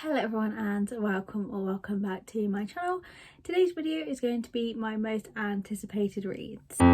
Hello everyone and welcome back to my channel. Today's video is going to be my most anticipated reads. I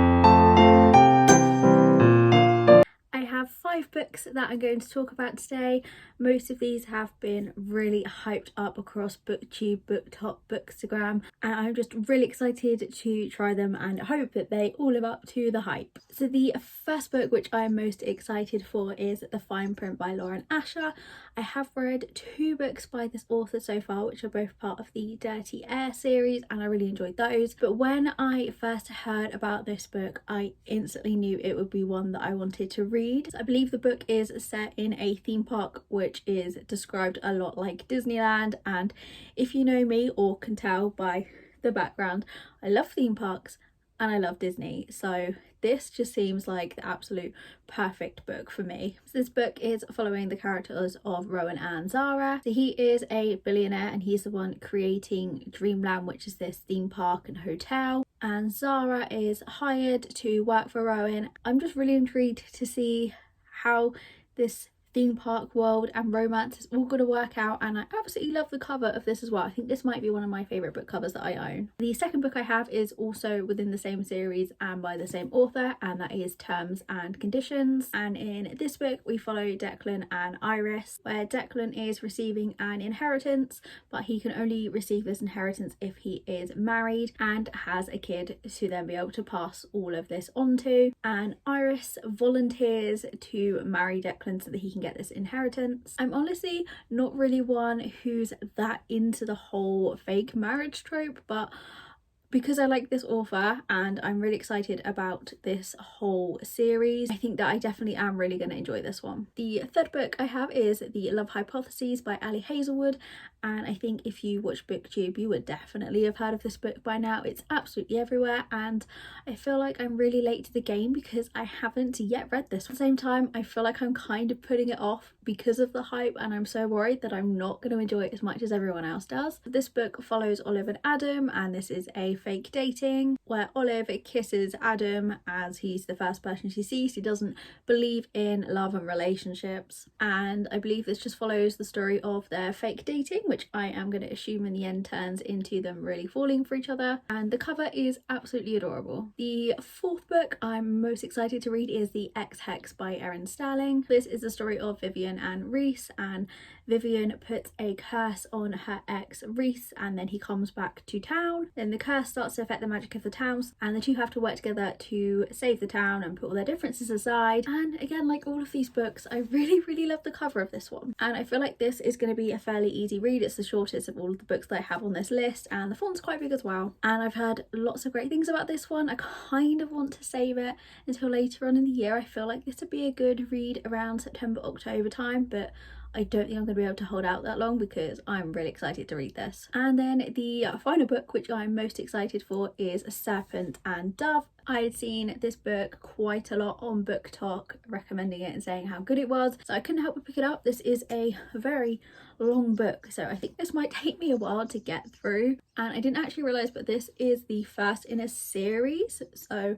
have 5 books that I'm going to talk about today. Most of these have been really hyped up across BookTube, BookTok, Bookstagram, and I'm just really excited to try them and hope that they all live up to the hype. So the first book which I'm most excited for is The Fine Print by Lauren Asher. I have read 2 books by this author so far, which are both part of the Dirty Air series, and I really enjoyed those. But when I first heard about this book, I instantly knew it would be one that I wanted to read. I believe the book is set in a theme park which is described a lot like Disneyland, and if you know me or can tell by the background, I love theme parks and I love Disney, so this just seems like the absolute perfect book for me. So this book is following the characters of Rowan and Zara. So he is a billionaire and he's the one creating Dreamland, which is this theme park and hotel, and Zara is hired to work for Rowan. I'm just really intrigued to see how this theme park world and romance is all going to work out, and I absolutely love the cover of this as well. I think this might be one of my favourite book covers that I own. The second book I have is also within the same series and by the same author, and that is Terms and Conditions. And in this book we follow Declan and Iris, where Declan is receiving an inheritance, but he can only receive this inheritance if he is married and has a kid to then be able to pass all of this on to. And Iris volunteers to marry Declan so that he can get this inheritance. I'm honestly not really one who's that into the whole fake marriage trope, but because I like this author and I'm really excited about this whole series, I think that I definitely am really going to enjoy this one. The third book I have is The Love Hypothesis by Ellie Hazelwood, and I think if you watch BookTube you would definitely have heard of this book by now. It's absolutely everywhere and I feel like I'm really late to the game because I haven't yet read this. At the same time, I feel like I'm kind of putting it off because of the hype, and I'm so worried that I'm not going to enjoy it as much as everyone else does. This book follows Olive and Adam, and this is a fake dating where Olive kisses Adam as he's the first person she sees. He doesn't believe in love and relationships, and I believe this just follows the story of their fake dating, which I am going to assume in the end turns into them really falling for each other, and the cover is absolutely adorable. The fourth book I'm most excited to read is The X Hex by Erin Sterling. This is the story of Vivian and Reese, and Vivian puts a curse on her ex Reese and then he comes back to town. Then the curse starts to affect the magic of the towns, and the two have to work together to save the town and put all their differences aside. And again, like all of these books, I really love the cover of this one, and I feel like this is going to be a fairly easy read. It's the shortest of all of the books that I have on this list, and the font's quite big as well, and I've heard lots of great things about this one. I kind of want to save it until later on in the year. I feel like this would be a good read around September, October time, but I don't think I'm going to be able to hold out that long because I'm really excited to read this. And then the final book which I'm most excited for is Serpent and Dove. I had seen this book quite a lot on BookTok, recommending it and saying how good it was, so I couldn't help but pick it up. This is a very long book, so I think this might take me a while to get through, and I didn't actually realise but this is the first in a series, so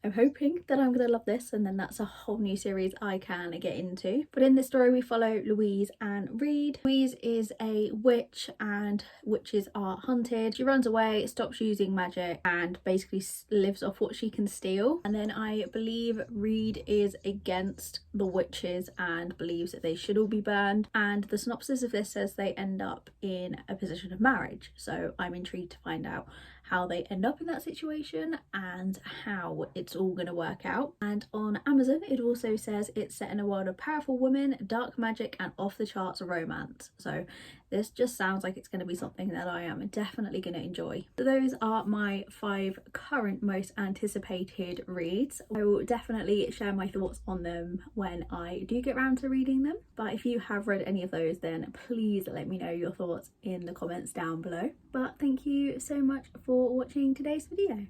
I'm hoping that I'm going to love this and then that's a whole new series I can get into. But in this story we follow Louise and Reed. Louise is a witch and witches are hunted. She runs away, stops using magic, and basically lives off what she can steal. And then I believe Reed is against the witches and believes that they should all be burned, and the synopsis of this says they end up in a position of marriage, so I'm intrigued to find out how they end up in that situation and how it's all going to work out. And on Amazon it also says it's set in a world of powerful women, dark magic and off the charts romance, so this just sounds like it's going to be something that I am definitely going to enjoy. So those are my 5 current most anticipated reads. I will definitely share my thoughts on them when I do get around to reading them, but if you have read any of those then please let me know your thoughts in the comments down below. But thank you so much for watching today's video.